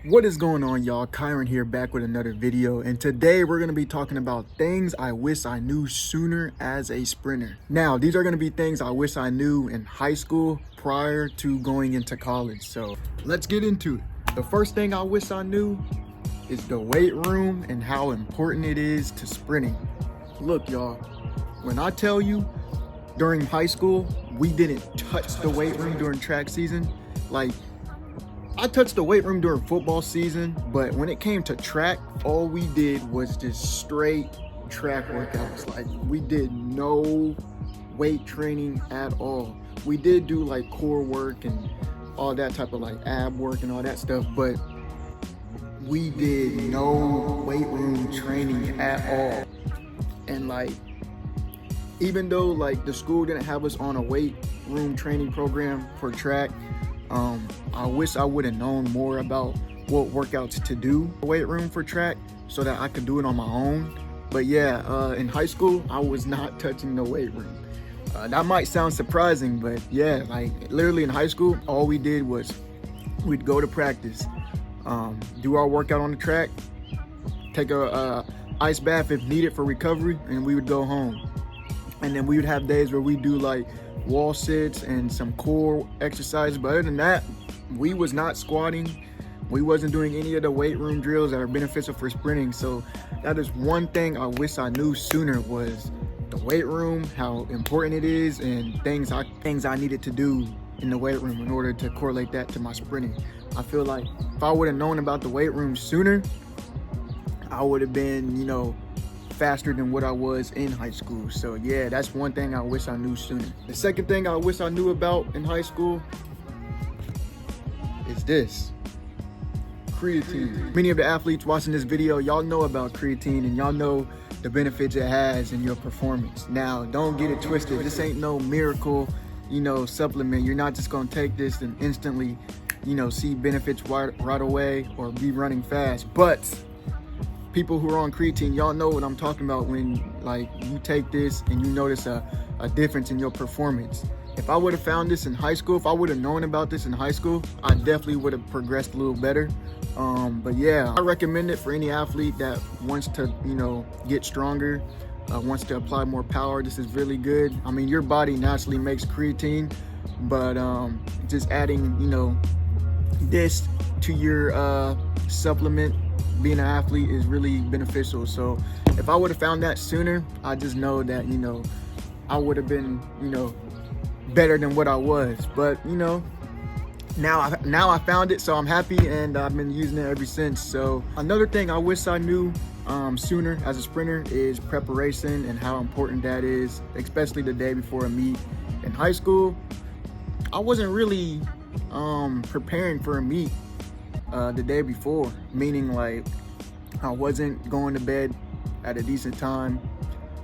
What is going on, y'all? Kyron here, back with another video, and today we're going to be talking about things I wish I knew sooner as a sprinter. Now, these are going to be things I wish I knew in high school prior to going into college, so let's get into it. The first thing I wish I knew is the weight room and how important it is to sprinting. Look, y'all, when I tell you during high school we didn't touch the weight room during track season, like, I touched the weight room during football season, but when it came to track, all we did was just straight track workouts. Like, we did no weight training at all. We did do like core work and all that type of like ab work and all that stuff, but we did no weight room training at all. And like, even though like the school didn't have us on a weight room training program for track, I wish I would have known more about what workouts to do in the weight room for track so that I could do it on my own. But yeah, in high school, I was not touching the weight room. That might sound surprising, but yeah, like literally in high school, all we did was we'd go to practice, do our workout on the track, take a ice bath if needed for recovery, and we would go home. And then we would have days where we do like wall sits and some core exercises, but other than that, we was not squatting. We wasn't doing any of the weight room drills that are beneficial for sprinting. So that is one thing I wish I knew sooner, was the weight room, how important it is, and things I needed to do in the weight room in order to correlate that to my sprinting. I feel like if I would have known about the weight room sooner, I would have been, faster than what I was in high school. So yeah, that's one thing I wish I knew sooner. The second thing I wish I knew about in high school is this: creatine. Many of the athletes watching this video, y'all know about creatine and y'all know the benefits it has in your performance. Now, don't get it twisted. This ain't no miracle, supplement. You're not just gonna take this and instantly, see benefits right away or be running fast. But people who are on creatine, y'all know what I'm talking about when like you take this and you notice a difference in your performance. If I would have found this in high school, if I would have known about this in high school, I definitely would have progressed a little better. But yeah, I recommend it for any athlete that wants to, get stronger, wants to apply more power. This is really good. I mean, your body naturally makes creatine, but just adding, this to your supplement, being an athlete, is really beneficial. So if I would have found that sooner, I just know that, I would have been, better than what I was. But now I found it, so I'm happy, and I've been using it ever since. So another thing I wish I knew sooner as a sprinter is preparation and how important that is, especially the day before a meet. In high school, I wasn't really preparing for a meet the day before, meaning like I wasn't going to bed at a decent time.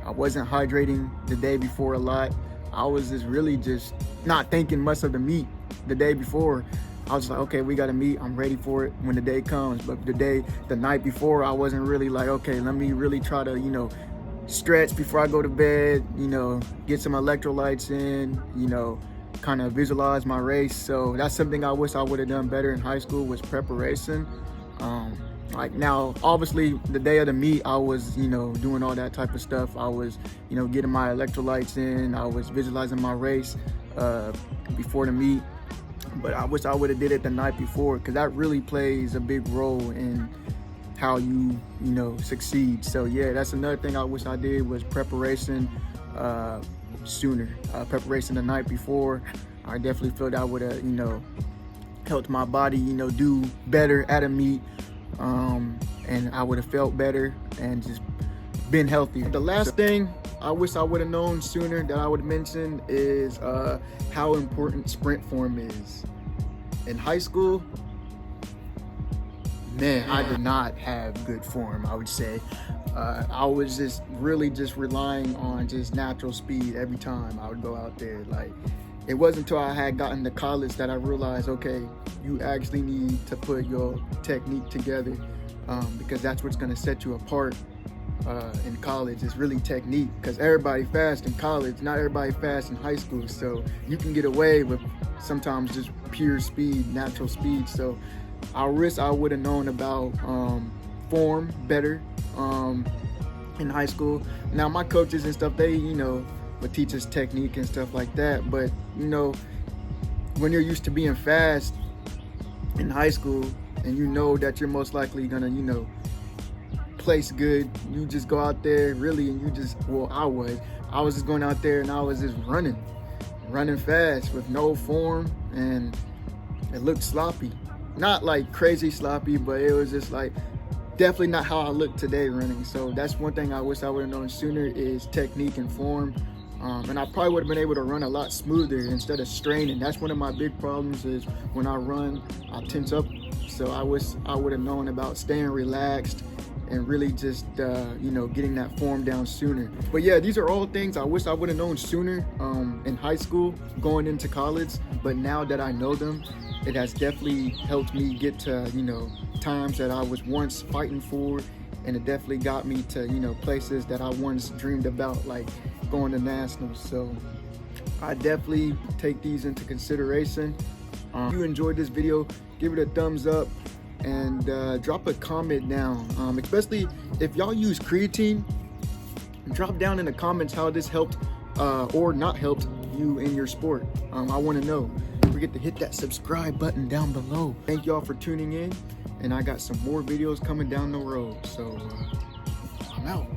I wasn't hydrating the day before a lot. I was just not thinking much of the meet the day before. I was like, okay, we got to meet. I'm ready for it when the day comes. But the night before, I wasn't really like, okay, let me really try to, stretch before I go to bed, get some electrolytes in, kind of visualize my race. So that's something I wish I would have done better in high school, was preparation. Like now, obviously the day of the meet, I was, doing all that type of stuff. I was, getting my electrolytes in. I was visualizing my race before the meet. But I wish I would have did it the night before, because that really plays a big role in how you, succeed. So yeah, that's another thing I wish I did, was preparation sooner. Preparation the night before. I definitely feel that would have, helped my body, do better at a meet. And I would have felt better and just been healthier. The last thing I wish I would have known sooner that I would have mentioned is how important sprint form is. In high school, man, I did not have good form, I would say. I was just relying on just natural speed every time I would go out there. Like, it wasn't until I had gotten to college that I realized, okay, you actually need to put your technique together, because that's what's going to set you apart in college. Is really technique, because everybody fast in college, not everybody fast in high school. So you can get away with sometimes just pure speed, natural speed. So I wish I would have known about form better in high school. Now my coaches and stuff, they, you know, would teach us technique and stuff like that. But, you know, when you're used to being fast in high school and you know that you're most likely gonna, you know, place good, you just go out there really and you just, well, I was just going out there and I was just running fast with no form, and it looked sloppy. Not like crazy sloppy, but it was just like definitely not how I look today running. So that's one thing I wish I would have known sooner is technique and form. And I probably would have been able to run a lot smoother instead of straining. That's one of my big problems is when I run, I tense up. So I wish I would have known about staying relaxed and really just, you know, getting that form down sooner. But yeah, these are all things I wish I would have known sooner in high school, going into college. But now that I know them, it has definitely helped me get to, you know, times that I was once fighting for, and it definitely got me to, you know, places that I once dreamed about, like going to nationals. So I definitely take these into consideration. If you enjoyed this video, give it a thumbs up and drop a comment down, especially if y'all use creatine. Drop down in the comments how this helped or not helped you in your sport. I want to know. Don't forget to hit that subscribe button down below. Thank y'all for tuning in, and I got some more videos coming down the road, so I'm out.